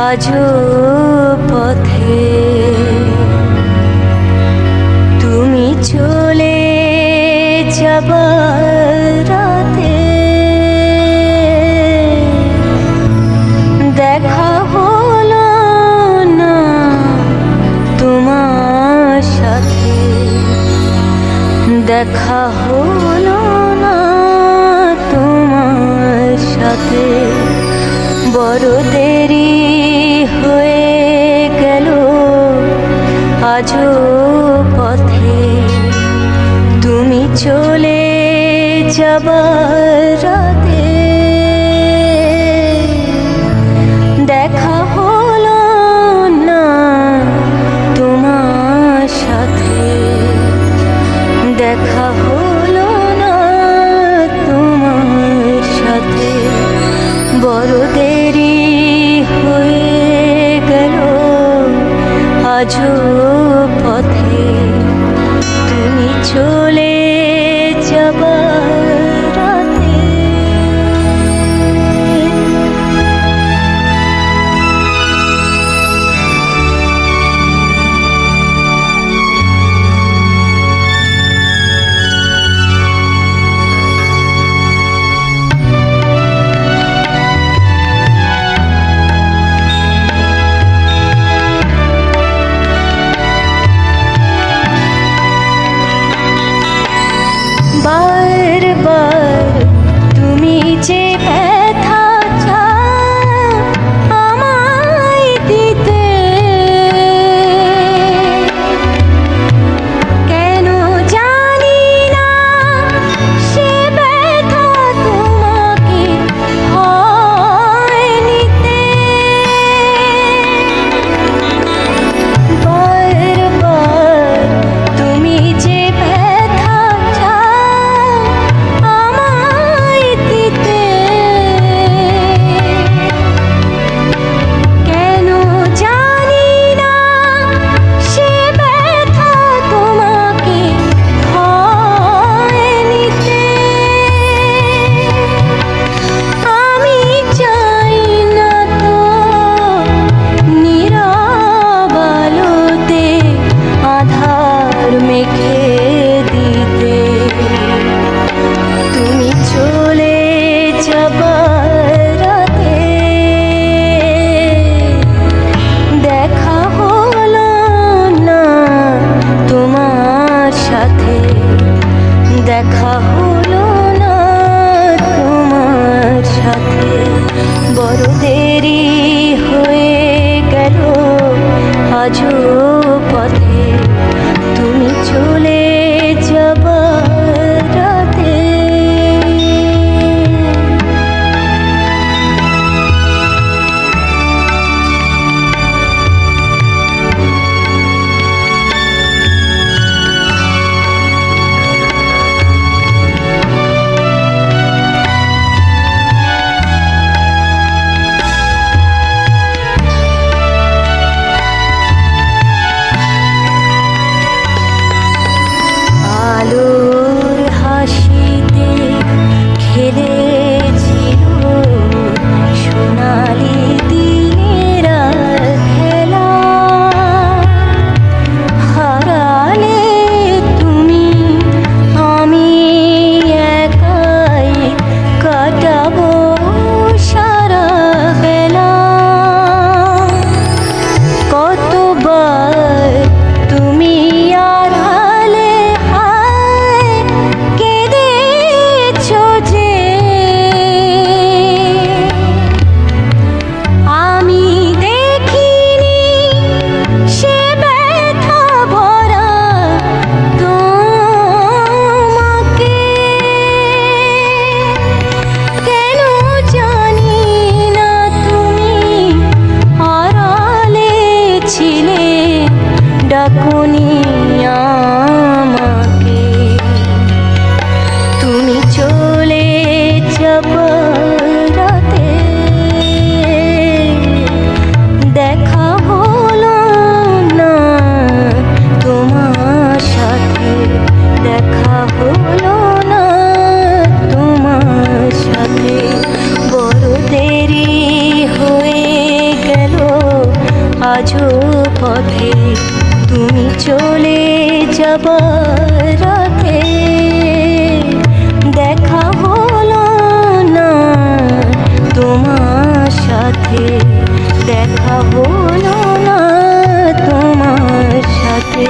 আজও পথে তুমি চলে যাবার রাতে দেখা হলো না তোমার সাথে, দেখা হলো না তোমার সাথে। বড় দেরি হয়ে গেল আজও পথে তুমি চলে যাবার রাতে দেখা হলো না তোমার সাথে, দেখা হলো না তোমার সাথে। বড় দেরি হয়ে গেল আজও পথে তুমি চলে যাবার রাতে। আজও পথে তুমি চলে যাবার রাতে দেখা হলো না তোমার সাথে, দেখা হলো না তোমার সাথে।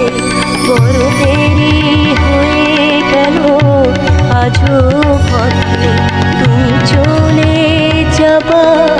বড় দেরি হয়ে গেল আজও পথে তুমি চলে যাবার